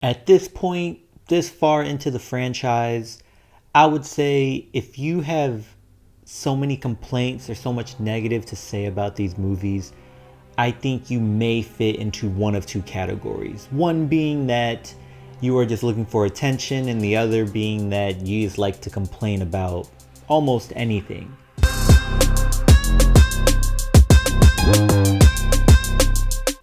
At this point, this far into the franchise, I would say if you have so many complaints or so much negative to say about these movies, I think you may fit into one of two categories. One being that you are just looking for attention, and the other being that you just like to complain about almost anything.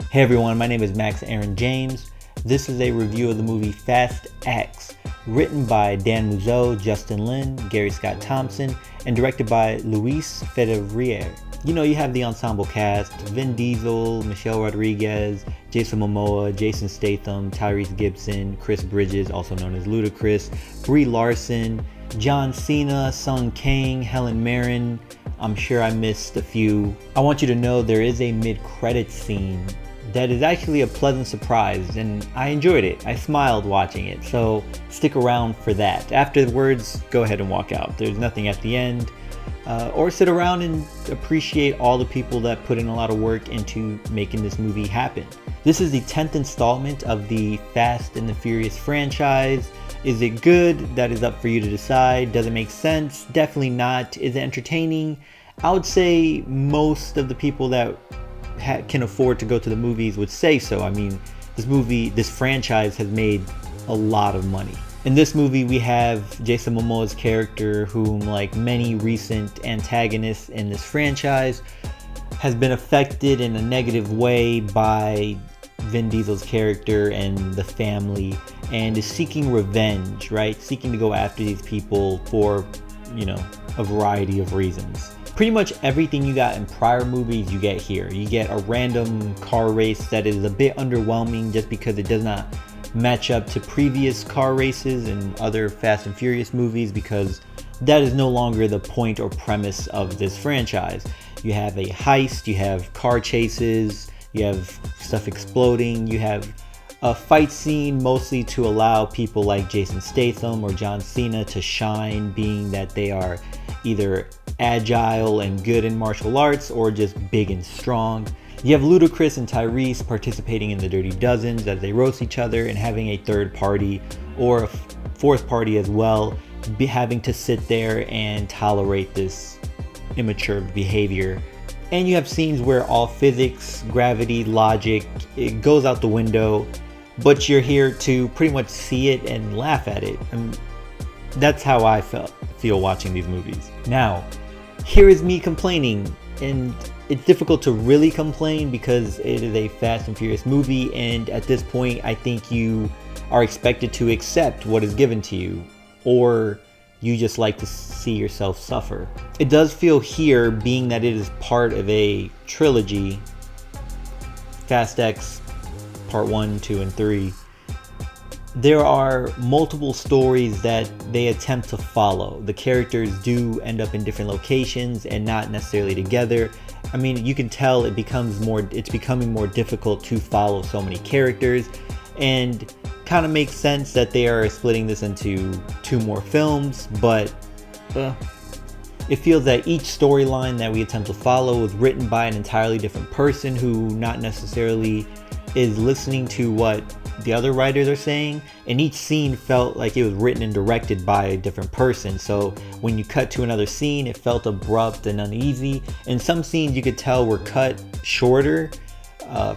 Hey everyone, my name is Max Aaron James. This is a review of the movie Fast X, written by Dan Muzeau, Justin Lin, Gary Scott Thompson, and directed by Luis Federier. You know, you have the ensemble cast: Vin Diesel, Michelle Rodriguez, Jason Momoa, Jason Statham, Tyrese Gibson, Chris Bridges, also known as Ludacris, Brie Larson, John Cena, Sung Kang, Helen Mirren. I'm sure I missed a few. I want you to know there is a mid-credits scene that is actually a pleasant surprise, and I enjoyed it. I smiled watching it, so stick around for that. Afterwards, go ahead and walk out. There's nothing at the end. Or sit around and appreciate all the people that put in a lot of work into making this movie happen. This is the 10th installment of the Fast and the Furious franchise. Is it good? That is up for you to decide. Does it make sense? Definitely not. Is it entertaining? I would say most of the people that can afford to go to the movies would say so. I mean, this franchise has made a lot of money. In this movie, we have Jason Momoa's character, whom, like many recent antagonists in this franchise, has been affected in a negative way by Vin Diesel's character and the family, and is seeking revenge, right? Seeking to go after these people for, a variety of reasons. Pretty much everything you got in prior movies you get here. You get a random car race that is a bit underwhelming just because it does not match up to previous car races and other Fast and Furious movies, because that is no longer the point or premise of this franchise. You have a heist, you have car chases, you have stuff exploding, you have a fight scene mostly to allow people like Jason Statham or John Cena to shine, being that they are either agile and good in martial arts or just big and strong. You have Ludacris and Tyrese participating in the Dirty Dozens as they roast each other, and having a third party or a fourth party as well having to sit there and tolerate this immature behavior. And you have scenes where all physics, gravity, logic, it goes out the window, but you're here to pretty much see it and laugh at it. And that's how I feel watching these movies. Now, here is me complaining, and it's difficult to really complain because it is a Fast and Furious movie, and at this point I think you are expected to accept what is given to you, or you just like to see yourself suffer. It does feel here, being that it is part of a trilogy, Fast X Part 1, 2, and 3, there are multiple stories that they attempt to follow. The characters do end up in different locations and not necessarily together. I mean, you can tell it's becoming more difficult to follow so many characters, and kind of makes sense that they are splitting this into 2 more films, but it feels that each storyline that we attempt to follow was written by an entirely different person who not necessarily is listening to what the other writers are saying, and each scene felt like it was written and directed by a different person. So when you cut to another scene, it felt abrupt and uneasy, and some scenes you could tell were cut shorter,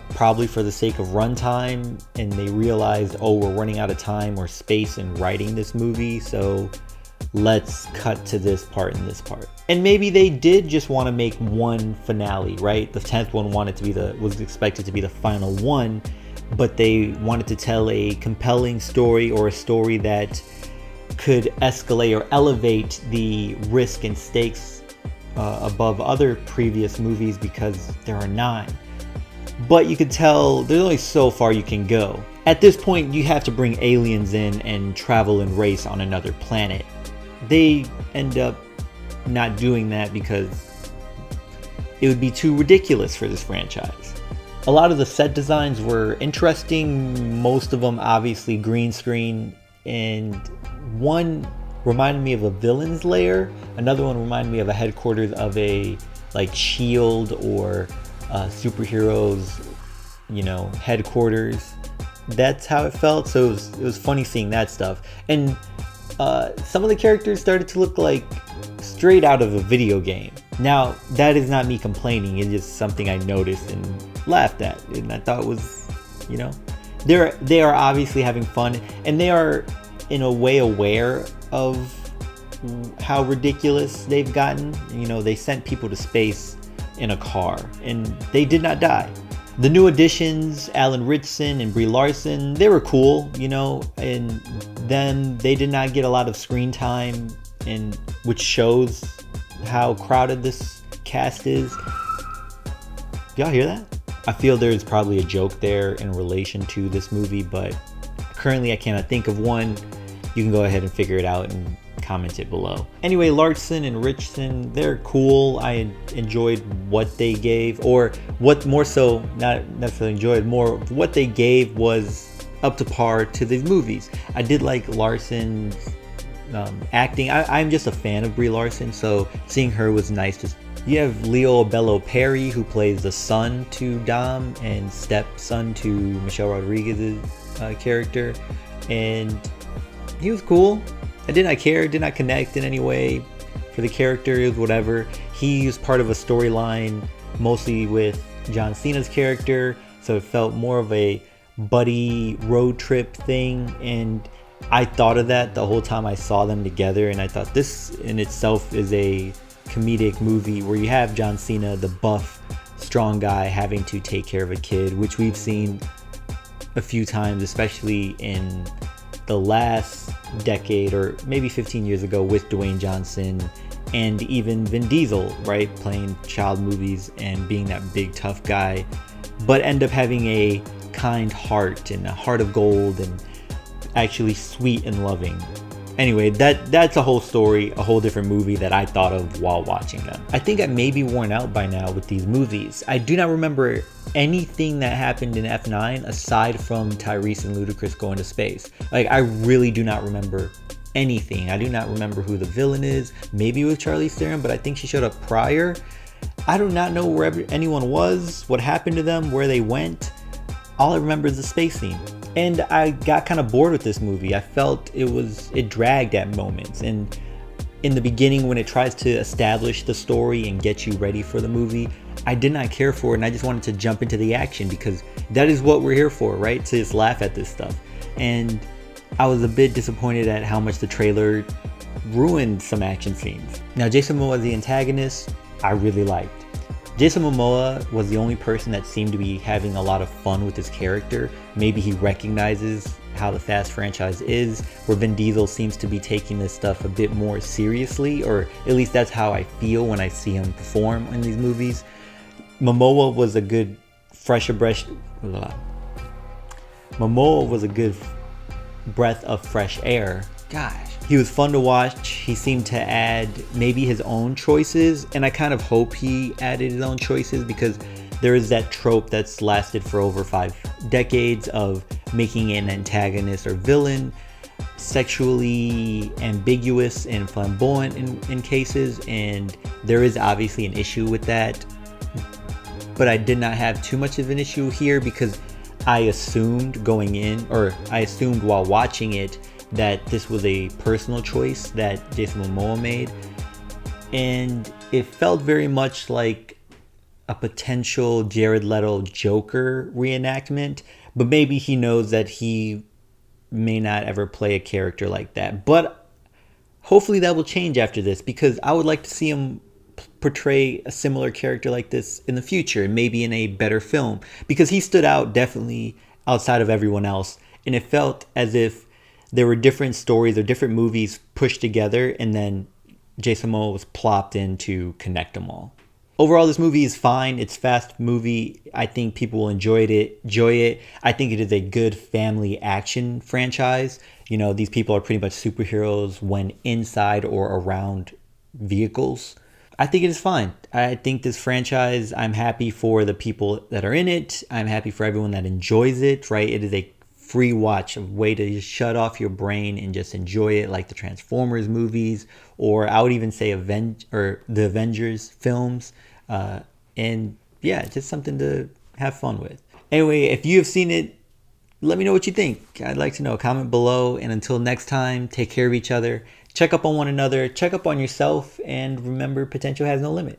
probably for the sake of runtime, and they realized, oh, we're running out of time or space in writing this movie, so let's cut to this part and this part. And maybe they did just want to make one finale, right? The 10th one was expected to be the final one, but they wanted to tell a compelling story, or a story that could escalate or elevate the risk and stakes above other previous movies, because there are 9. But you could tell there's only so far you can go. At this point, you have to bring aliens in and travel and race on another planet. They end up not doing that because it would be too ridiculous for this franchise. A lot of the set designs were interesting, most of them obviously green screen, and one reminded me of a villain's lair, another one reminded me of a headquarters of a SHIELD or superheroes, headquarters. that's how it felt. So it was funny seeing that stuff. And some of the characters started to look like straight out of a video game. Now, that is not me complaining. It's just something I noticed and laughed at. And I thought it was, you know, they are obviously having fun, and they are in a way aware of how ridiculous they've gotten. You know, they sent people to space in a car and they did not die. The new additions, Alan Ritchson and Brie Larson, they were cool, you know, and then they did not get a lot of screen time, and which shows how crowded this cast is. Y'all hear that? I feel there's probably a joke there in relation to this movie, but currently I cannot think of one. You can go ahead and figure it out and comment it below. Anyway, Larson and Richardson, they're cool. I enjoyed what they gave, or what more so, not necessarily enjoyed, more what they gave was up to par to these movies. I did like Larson's acting. I'm just a fan of Brie Larson, so seeing her was nice. You have Leo Bello Perry, who plays the son to Dom and stepson to Michelle Rodriguez's character, and he was cool. I did not care, did not connect in any way for the character. It was whatever. He was part of a storyline mostly with John Cena's character, so it felt more of a buddy road trip thing, and I thought of that the whole time I saw them together, and I thought this in itself is a comedic movie where you have John Cena, the buff, strong guy, having to take care of a kid, which we've seen a few times, especially in the last decade or maybe 15 years ago with Dwayne Johnson and even Vin Diesel, right? Playing child movies and being that big tough guy, but end up having a kind heart and a heart of gold and actually sweet and loving. Anyway, that's a whole story, a whole different movie that I thought of while watching them. I think I may be worn out by now with these movies. I do not remember anything that happened in F9 aside from Tyrese and Ludacris going to space. Like, I really do not remember anything. I do not remember who the villain is. Maybe it was Charlize Theron, but I think she showed up prior. I do not know where anyone was, what happened to them, where they went. All I remember is the space scene. And I got kind of bored with this movie. I felt it dragged at moments. And in the beginning, when it tries to establish the story and get you ready for the movie, I did not care for it, and I just wanted to jump into the action because that is what we're here for, right? To just laugh at this stuff. And I was a bit disappointed at how much the trailer ruined some action scenes. Now, Jason Momoa as the antagonist, I really liked. Jason Momoa was the only person that seemed to be having a lot of fun with his character. Maybe he recognizes how the Fast franchise is, where Vin Diesel seems to be taking this stuff a bit more seriously, or at least that's how I feel when I see him perform in these movies. Momoa was a good breath of fresh air. Gosh. He was fun to watch. He seemed to add maybe his own choices, and I kind of hope he added his own choices because there is that trope that's lasted for over 5 decades of making an antagonist or villain sexually ambiguous and flamboyant in cases, and there is obviously an issue with that. But I did not have too much of an issue here because I assumed while watching it that this was a personal choice that Jason Momoa made, and it felt very much like a potential Jared Leto Joker reenactment, but maybe he knows that he may not ever play a character like that. But hopefully that will change after this, because I would like to see him portray a similar character like this in the future, maybe in a better film, because he stood out definitely outside of everyone else, and it felt as if there were different stories or different movies pushed together, and then Jason Momoa was plopped in to connect them all. Overall, this movie is fine. It's a fast movie. I think people will enjoy it. I think it is a good family action franchise. You know, these people are pretty much superheroes when inside or around vehicles. I think it is fine. I think this franchise, I'm happy for the people that are in it. I'm happy for everyone that enjoys it, right? It is a free watch, a way to just shut off your brain and just enjoy it, like the Transformers movies, or I would even say the Avengers films. And yeah, just something to have fun with. Anyway, if you have seen it, Let me know what you think. I'd like to know. Comment below. And until next time, take care of each other. Check up on one another. Check up on yourself. And remember, potential has no limit.